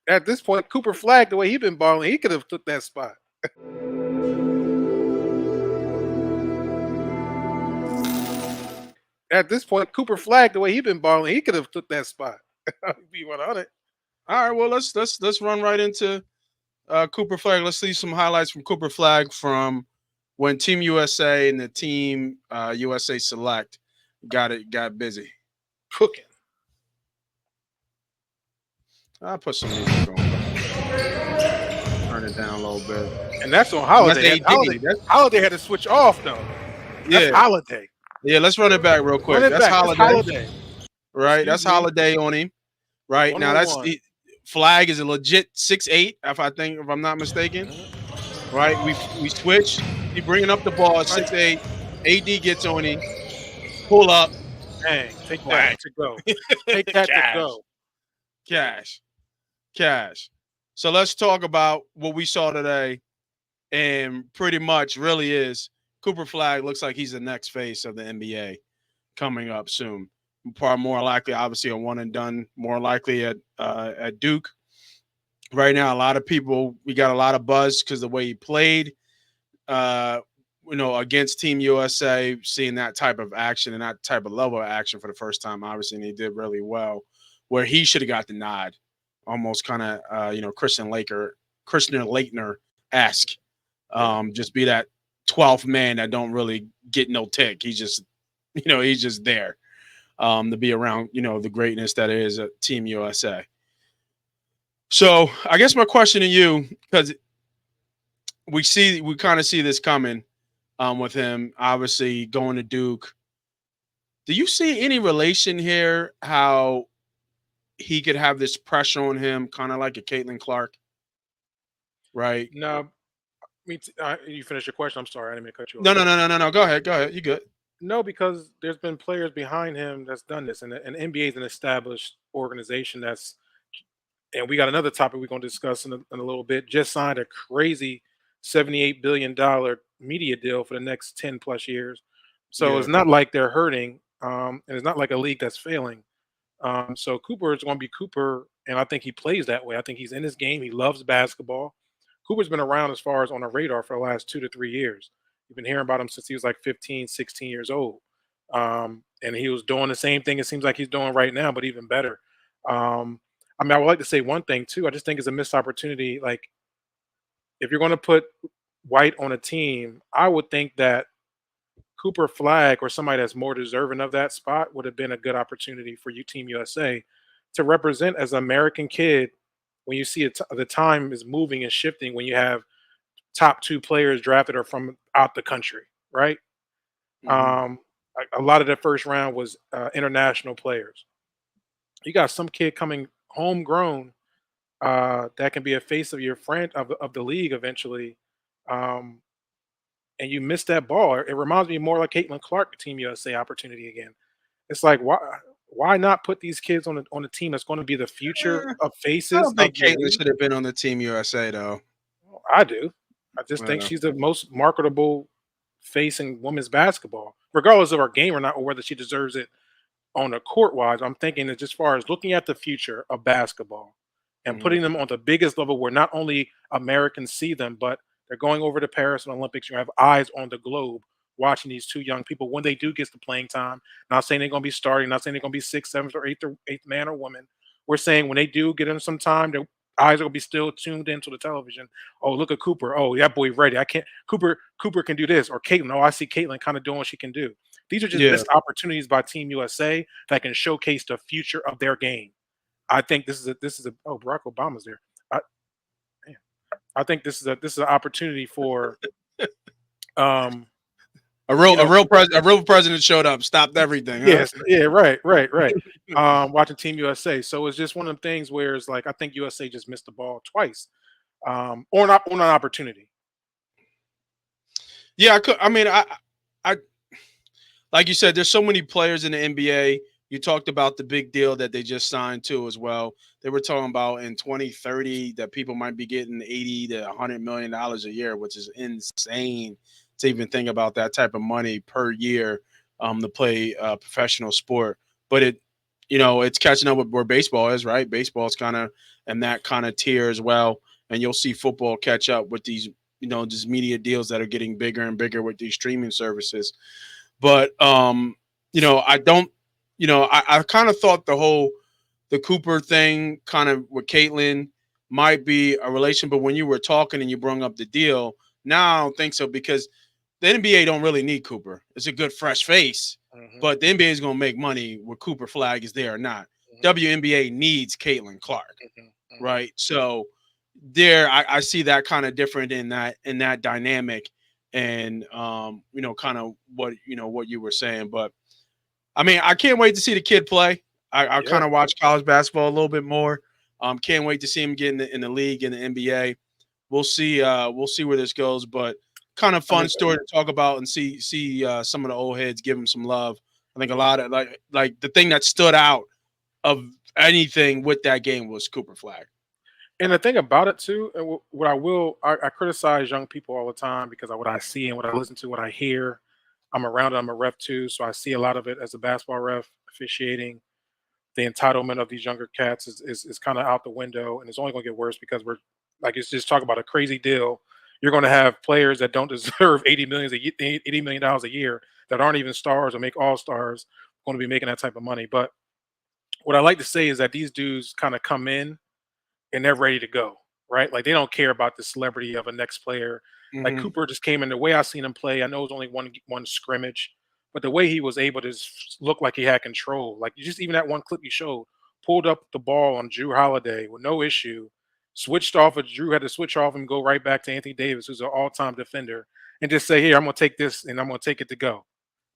At this point, Cooper Flagg, the way he been balling, he could have took that spot. At this point, Cooper Flagg, the way he been balling, he could have took that spot. Be 100. All right, well let's run right into Cooper Flag. Let's see some highlights from Cooper Flag from when Team USA and the Team USA Select got busy. Cooking. I'll put some music on. Turn it down a little bit. And that's on And that's Holiday. AD. That's, Holiday had to switch off though. That's yeah, Holiday. yeah. Let's run it back real Run quick. it That's back. That's Holiday, Holiday. right? Excuse That's me. Holiday on him, right? One Now on that's one. Flag is a legit 6'8", if I'm not mistaken. Right? We switch. He bringing up the ball at 6'8". AD gets on him. Pull up. Dang. Take Flag. that to go. Take that to Cash. go. Cash. Cash. So let's talk about what we saw today, and pretty much really is Cooper Flag looks like he's the next face of the NBA coming up soon. Probably more likely, obviously, a one and done. More likely at Duke. Right now, a lot of people, we got a lot of buzz because the way he played, uh, against Team USA, seeing that type of action and that type of level of action for the first time, obviously, and he did really well. Where he should have got the nod, almost kind of, Christian Laettner esque, just be that 12th man that don't really get no tick. He's just, he's just there, to be around, the greatness that is at Team USA. So I guess my question to you, because we kind of see this coming, with him obviously going to Duke. Do you see any relation here? How he could have this pressure on him, kind of like a Caitlin Clark, right? No, you finish your question. I'm sorry, I didn't mean to cut you off. No, no, no, no, no, no. Go ahead, go ahead. You good? No, because there's been players behind him that's done this, and NBA is an established organization that's. And we got another topic we're going to discuss in a little bit. Just signed a crazy $78 billion media deal for the next 10 plus years. So Yeah. it's not like they're hurting, and it's not like a league that's failing. So Cooper is going to be Cooper, and I think he plays that way. I think he's in his game. He loves basketball. Cooper's been around as far as on the radar for the last 2 to 3 years. You've been hearing about him since he was like 15, 16 years old. And he was doing the same thing it seems like he's doing right now, but even better. I mean, I would like to say one thing too. I just think it's a missed opportunity. Like, if you're going to put White on a team, I would think that Cooper Flag or somebody that's more deserving of that spot would have been a good opportunity for you, Team USA, to represent as an American kid. When you see the time is moving and shifting, when you have top two players drafted are from out the country, right? Hmm. Um, a lot of the first round was international players. You got some kid coming homegrown that can be a face of your friend of the league eventually, um, and you miss that ball. It reminds me more like Caitlin Clark Team USA opportunity again. It's like why not put these kids on a team that's going to be the future Eh, of I faces don't of think your Caitlin league? should have been on the Team USA though. Well, I do. I just think Uh, she's the most marketable face in women's basketball, regardless of her game or not, or whether she deserves it on the court wise. I'm thinking that just far as looking at the future of basketball and mhm. putting them on the biggest level where not only Americans see them, but they're going over to Paris and Olympics. You have eyes on the globe watching these two young people when they do get the playing time. Not saying they're going to be starting, not saying they're going to be sixth, seventh, or eighth man or woman. We're saying when they do get in some time, their eyes will be still tuned into the television. Oh, look at Cooper. Oh, that boy ready. I can't. Cooper can do this. Or Caitlin. Oh, I see Caitlin kind of doing what she can do. These are just Yeah. missed opportunities by Team USA that can showcase the future of their game. I think this is a oh, Barack Obama's there. I, man, I think this is an opportunity for um A real you a know real pres a real president showed up, stopped everything, huh? yes, yeah, right. Watching Team USA. So it's just one of them things where it's like I think USA just missed the ball twice. Or not on an opportunity. Yeah, I mean, I like you said, there's so many players in the NBA. You talked about the big deal that they just signed to as well. They were talking about in 2030 that people might be getting 80 to 100 million dollars a year, which is insane to even think about that type of money per year, to play professional sport. But it's catching up with where baseball is, right? Baseball's kind of in that kind of tier as well, and you'll see football catch up with these, just media deals that are getting bigger and bigger with these streaming services. But I don't, I kind of thought the Cooper thing kind of with Caitlyn might be a relation, but when you were talking and you brought up the deal, now I don't think so because the NBA don't really need Cooper. It's a good fresh face, Hmm. but the NBA is going to make money whether Cooper Flag is there or not. Hmm. WNBA needs Caitlin Clark, Hmm. Hmm. right? So there, I see that kind of different in that dynamic, and kind of what you were saying. But I mean, I can't wait to see the kid play. I Yeah, kind of watch college basketball a little bit more. Can't wait to see him get in the league in the NBA. We'll see where this goes, but kind of I fun mean, story to talk about and see some of the old heads give him some love. I think a lot of like the thing that stood out of anything with that game was Cooper Flag. and the thing about it too, and what I criticize young people all the time because of what I see and what I listen to, what I hear. I'm around it. I'm a ref too, so I see a lot of it as a basketball ref officiating. The entitlement of these younger cats is kind of out the window, and it's only going to get worse because we're like it's just talk about a crazy deal. You're going to have players that don't deserve 80 million dollars a year that aren't even stars or make all stars going to be making that type of money. But what I like to say is that these dudes kind of come in and they're ready to go, right? Like they don't care about the celebrity of a next player. Like Hmm. Cooper just came in the way I seen him play. I know it was only one scrimmage, but the way he was able to look like he had control, like you just even that one clip you showed, pulled up the ball on Drew Holiday with no issue, switched off of Drew had to switch off and go right back to Anthony Davis, who's an all-time defender, and just say, "Here, I'm gonna take this and I'm gonna take it to go."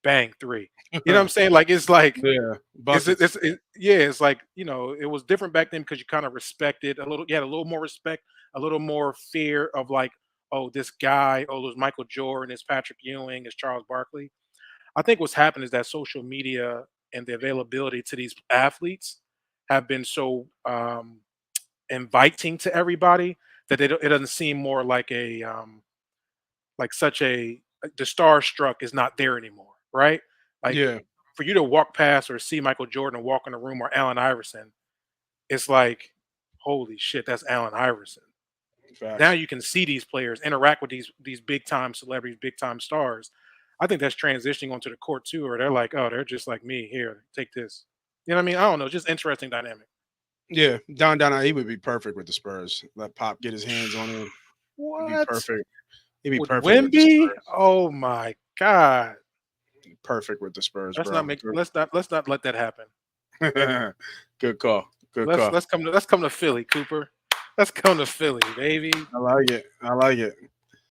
Bang, three. You know what I'm saying? Like it's like Yeah, it's buckets. yeah, it's like, it was different back then because you kind of respected a little, you had a little more respect, a little more fear of like, oh, this guy, oh, there's Michael Jordan, it's Patrick Ewing, it's Charles Barkley. I think what's happened is that social media and the availability to these athletes have been so inviting to everybody that it doesn't seem more like a like such a the starstruck is not there anymore, right? Like Yeah, for you to walk past or see Michael Jordan walk in the room or Allen Iverson, it's like, holy shit, that's Allen Iverson. Now facts. you can see these players interact with these big time celebrities, big time stars. I think that's transitioning onto the court too, or they're like, oh, they're just like me. Here, take this. You know what I mean? I don't know, just interesting dynamic. Yeah, Don, he would be perfect with the Spurs. Let Pop get his hands on him. He'd be What? perfect. He'd be With perfect with the Wimby? Spurs. Oh my God. Perfect with the Spurs, Let's not bro. make let's not let that happen. Good call. Good Let's call. let's come to Philly, Cooper. Let's come to Philly, baby. I like it. I like it.